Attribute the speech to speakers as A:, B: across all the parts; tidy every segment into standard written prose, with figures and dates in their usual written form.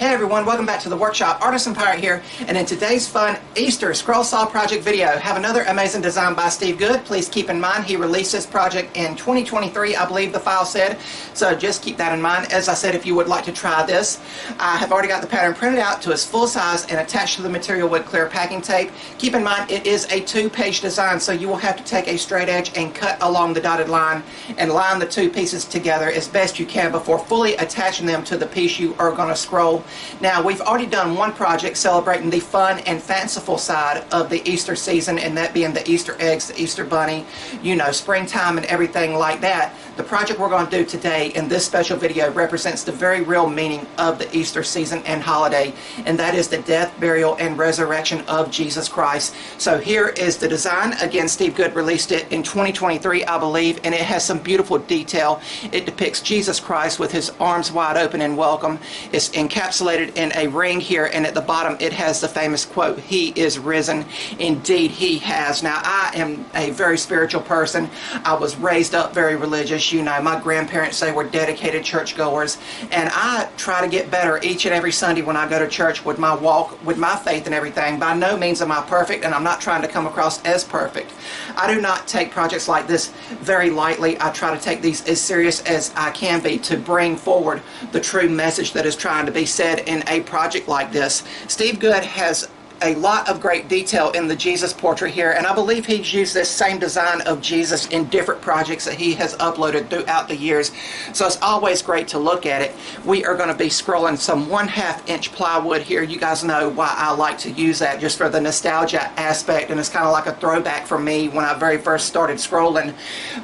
A: Hey everyone, welcome back to the workshop. Artisan Pirate here, and in today's fun Easter scroll saw project video, have another amazing design by Steve Good. Please keep in mind he released this project in 2023, I believe the file said, so just keep that in mind. As I said, if you would like to try this, I have already got the pattern printed out to its full size and attached to the material with clear packing tape. Keep in mind it is a two-page design, so you will have to take a straight edge and cut along the dotted line and line the two pieces together as best you can before fully attaching them to the piece you are going to scroll. Now, we've already done one project celebrating the fun and fanciful side of the Easter season, and that being the Easter eggs, the Easter bunny, you know, springtime and everything like that. The project we're going to do today in this special video represents the very real meaning of the Easter season and holiday, and that is the death, burial, and resurrection of Jesus Christ. So here is the design. Again, Steve Good released it in 2023, I believe, and it has some beautiful detail. It depicts Jesus Christ with his arms wide open in welcome. It's encapsulated in a ring here, and at the bottom it has the famous quote, "He is risen, indeed he has." Now, I am a very spiritual person. I was raised up very religious. You know, my grandparents, they were dedicated churchgoers, and I try to get better each and every Sunday when I go to church with my walk, with my faith and everything. By no means am I perfect, and I'm not trying to come across as perfect. I do not take projects like this very lightly. I try to take these as serious as I can be to bring forward the true message that is trying to be said in a project like this. Steve Good has a lot of great detail in the Jesus portrait here, and I believe he's used this same design of Jesus in different projects that he has uploaded throughout the years, so it's always great to look at it. We are going to be scrolling some 1/2 inch plywood here. You guys know why I like to use that, just for the nostalgia aspect, and it's kind of like a throwback for me when I very first started scrolling.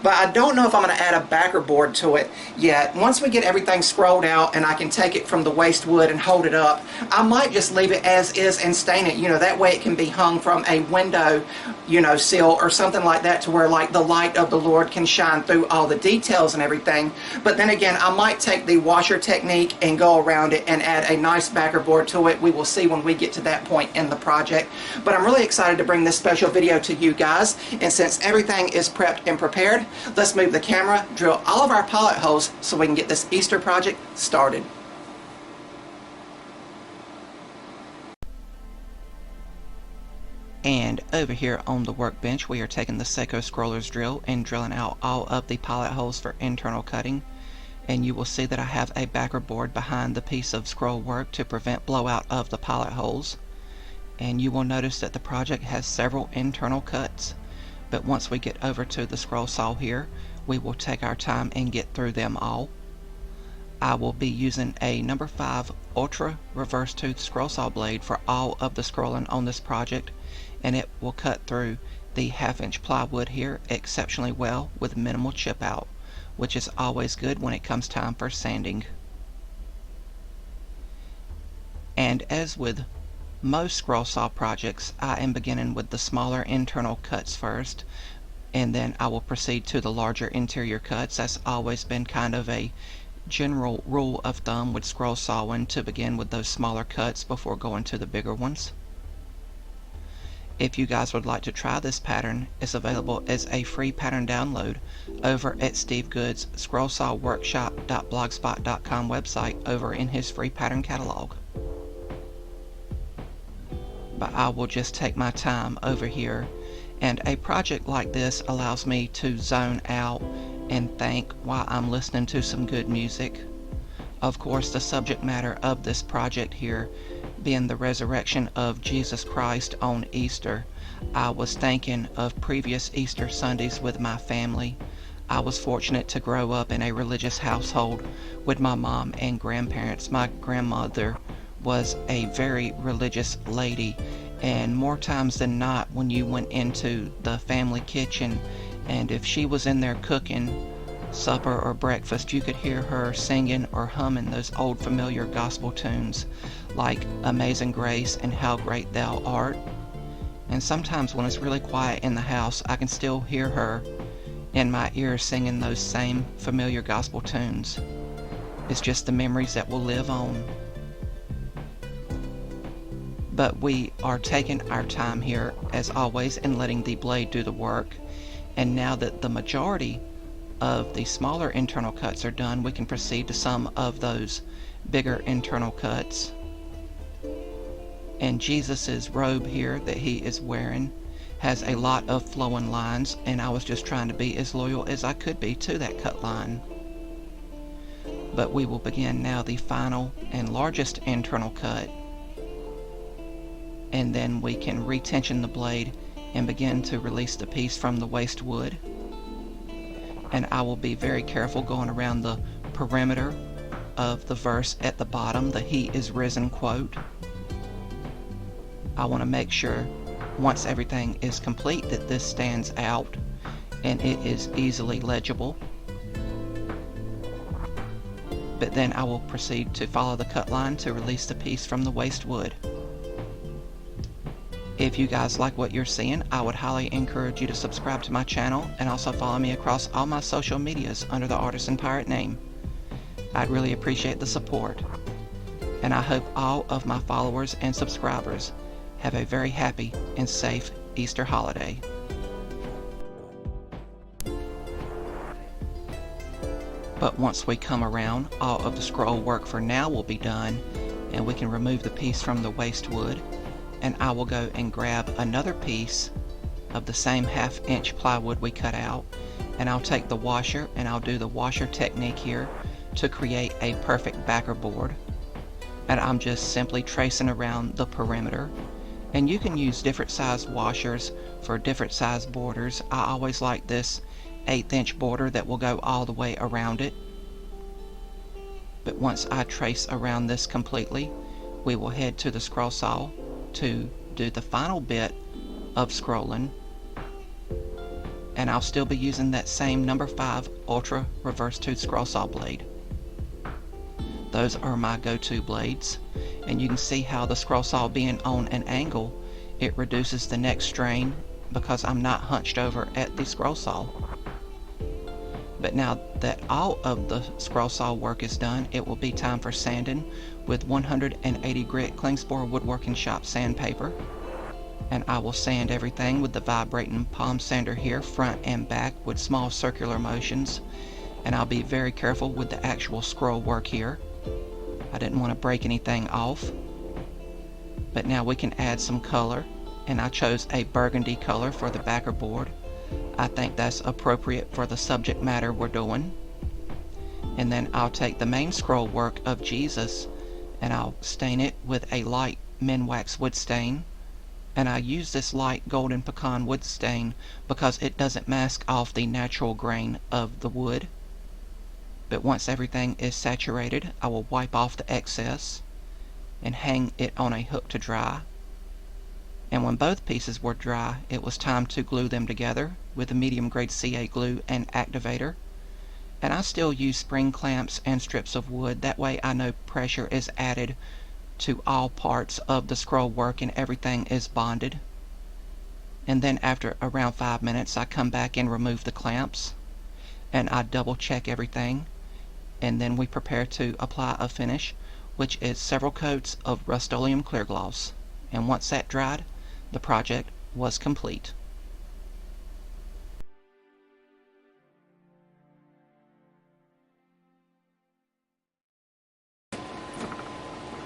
A: But I don't know if I'm going to add a backer board to it yet. Once we get everything scrolled out and I can take it from the waste wood and hold it up, I might just leave it as is and stain it. You know, that way it can be hung from a window, you know, sill or something like that, to where like the light of the Lord can shine through all the details and everything. But then again, I might take the washer technique and go around it and add a nice backer board to it. We will see when we get to that point in the project. But I'm really excited to bring this special video to you guys, and since everything is prepped and prepared, let's move the camera, drill all of our pilot holes so we can get this Easter project started. And over here on the workbench, we are taking the Seiko Scroller's drill and drilling out all of the pilot holes for internal cutting. And you will see that I have a backer board behind the piece of scroll work to prevent blowout of the pilot holes. And you will notice that the project has several internal cuts. But once we get over to the scroll saw here, we will take our time and get through them all. I will be using a number 5 Ultra reverse tooth scroll saw blade for all of the scrolling on this project, and it will cut through the 1/2 inch plywood here exceptionally well with minimal chip out, which is always good when it comes time for sanding. And as with most scroll saw projects, I am beginning with the smaller internal cuts first, and then I will proceed to the larger interior cuts. That's always been kind of a general rule of thumb with scroll sawing, to begin with those smaller cuts before going to the bigger ones. If you guys would like to try this pattern, it's available as a free pattern download over at Steve Good's scrollsawworkshop.blogspot.com website over in his free pattern catalog. But I will just take my time over here, and a project like this allows me to zone out and think while I'm listening to some good music. Of course, the subject matter of this project here being the resurrection of Jesus Christ on Easter, I was thinking of previous Easter Sundays with my family. I was fortunate to grow up in a religious household with my mom and grandparents. My grandmother was a very religious lady, and more times than not, when you went into the family kitchen, and if she was in there cooking supper or breakfast, you could hear her singing or humming those old familiar gospel tunes like Amazing Grace and How Great Thou Art. And sometimes when it's really quiet in the house, I can still hear her in my ears singing those same familiar gospel tunes. It's just the memories that will live on. But we are taking our time here as always and letting the blade do the work. And now that the majority of the smaller internal cuts are done, we can proceed to some of those bigger internal cuts. And Jesus's robe here that he is wearing has a lot of flowing lines, and I was just trying to be as loyal as I could be to that cut line. But we will begin now the final and largest internal cut, and then we can retension the blade and begin to release the piece from the waste wood. And I will be very careful going around the perimeter of the verse at the bottom, the "He is risen" quote. I want to make sure once everything is complete that this stands out and it is easily legible. But then I will proceed to follow the cut line to release the piece from the waste wood. If you guys like what you're seeing, I would highly encourage you to subscribe to my channel and also follow me across all my social medias under the Artisan Pirate name. I'd really appreciate the support, and I hope all of my followers and subscribers have a very happy and safe Easter holiday. But once we come around, all of the scroll work for now will be done, and we can remove the piece from the waste wood, and I will go and grab another piece of the same 1/2 inch plywood we cut out, and I'll take the washer and I'll do the washer technique here to create a perfect backer board. And I'm just simply tracing around the perimeter, and you can use different size washers for different size borders. I always like this 1/8 inch border that will go all the way around it. But once I trace around this completely, we will head to the scroll saw to do the final bit of scrolling, and I'll still be using that same number 5 ultra reverse tooth scroll saw blade. Those are my go-to blades, and you can see how the scroll saw being on an angle, it reduces the neck strain because I'm not hunched over at the scroll saw. But now that all of the scroll saw work is done, it will be time for sanding with 180 grit Klingspor Woodworking Shop sandpaper. And I will sand everything with the vibrating palm sander here, front and back, with small circular motions. And I'll be very careful with the actual scroll work here. I didn't want to break anything off. But now we can add some color, and I chose a burgundy color for the backer board. I think that's appropriate for the subject matter we're doing. And then I'll take the main scroll work of Jesus and I'll stain it with a light Minwax wood stain. And I use this light golden pecan wood stain because it doesn't mask off the natural grain of the wood. But once everything is saturated, I will wipe off the excess and hang it on a hook to dry. And when both pieces were dry, it was time to glue them together with a medium grade CA glue and activator. And I still use spring clamps and strips of wood. That way I know pressure is added to all parts of the scroll work and everything is bonded. And then after around 5 minutes, I come back and remove the clamps, and I double check everything, and then we prepare to apply a finish, which is several coats of Rust-Oleum clear gloss. And once that dried, the project was complete.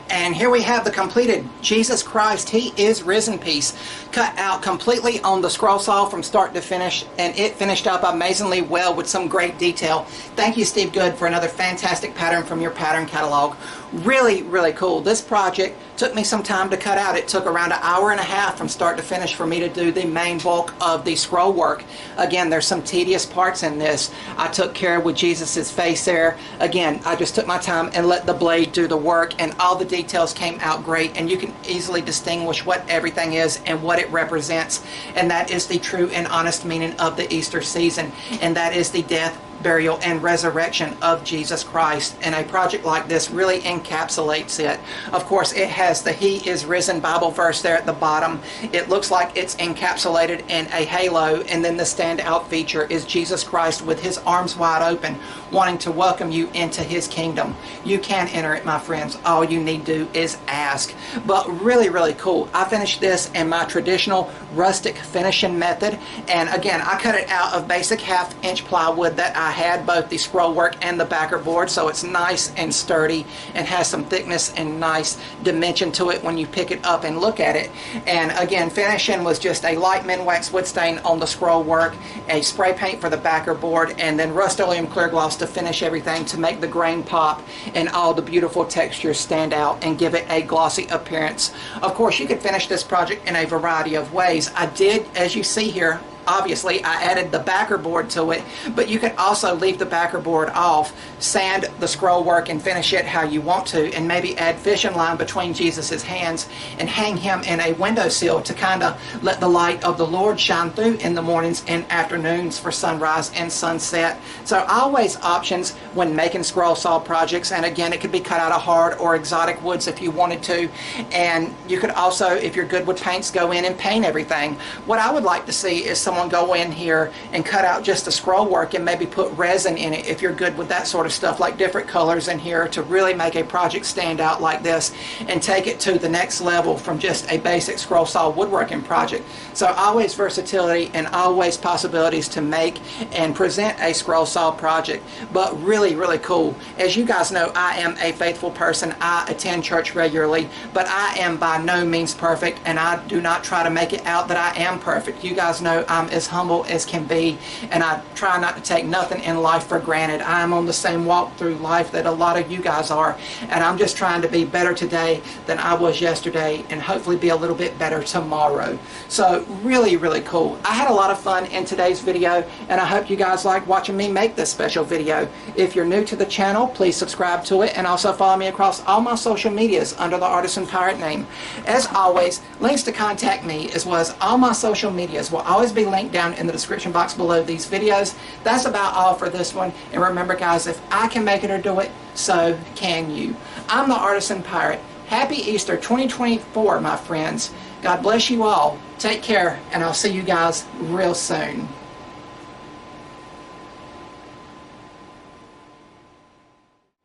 A: And here we have the completed Jesus Christ, He is Risen piece, cut out completely on the scroll saw from start to finish, and it finished up amazingly well with some great detail. Thank you, Steve Good, for another fantastic pattern from your pattern catalog. Really, really cool. This project took me some time to cut out. It took around an hour and a half from start to finish for me to do the main bulk of the scroll work. Again, there's some tedious parts in this. I took care with Jesus's face there. Again, I just took my time and let the blade do the work, and all the details came out great, and you can easily distinguish what everything is and what it represents. And that is the true and honest meaning of the Easter season, and that is the death, burial, and resurrection of Jesus Christ. And a project like this really encapsulates it. Of course, it has the He is Risen Bible verse there at the bottom. It looks like it's encapsulated in a halo, and then the standout feature is Jesus Christ with His arms wide open, wanting to welcome you into His kingdom. You can enter it, my friends. All you need to do is ask. But really, really cool. I finished this in my traditional rustic finishing method, and again, I cut it out of basic 1/2 inch plywood that I I had both the scroll work and the backer board, so it's nice and sturdy and has some thickness and nice dimension to it when you pick it up and look at it. And again, finishing was just a light Minwax wood stain on the scroll work, a spray paint for the backer board, and then Rust-Oleum clear gloss to finish everything to make the grain pop and all the beautiful textures stand out and give it a glossy appearance. Of course, you could finish this project in a variety of ways. I did, as you see here, obviously I added the backer board to it, but you could also leave the backer board off, sand the scroll work and finish it how you want to, and maybe add fishing line between Jesus's hands and hang him in a windowsill to kind of let the light of the Lord shine through in the mornings and afternoons for sunrise and sunset. So always options when making scroll saw projects, and again, it could be cut out of hard or exotic woods if you wanted to, and you could also, if you're good with paints, go in and paint everything. What I would like to see is someone go in here and cut out just the scroll work and maybe put resin in it if you're good with that sort of stuff, like different colors in here to really make a project stand out like this and take it to the next level from just a basic scroll saw woodworking project. So always versatility and always possibilities to make and present a scroll saw project, but really, really cool. As you guys know, I am a faithful person. I attend church regularly, but I am by no means perfect, and I do not try to make it out that I am perfect. You guys know I'm as humble as can be, and I try not to take nothing in life for granted. I'm on the same walk through life that a lot of you guys are, and I'm just trying to be better today than I was yesterday, and hopefully be a little bit better tomorrow. So really, really cool. I had a lot of fun in today's video, and I hope you guys like watching me make this special video. If you're new to the channel, please subscribe to it, and also follow me across all my social medias under the Artisan Pirate name. As always, links to contact me as well as all my social medias will always be linked down in the description box below these videos. That's about all for this one, and remember guys, if I can make it or do it, so can you. I'm the Artisan Pirate. Happy Easter 2024, my friends. God bless you all. Take care, and I'll see you guys real soon.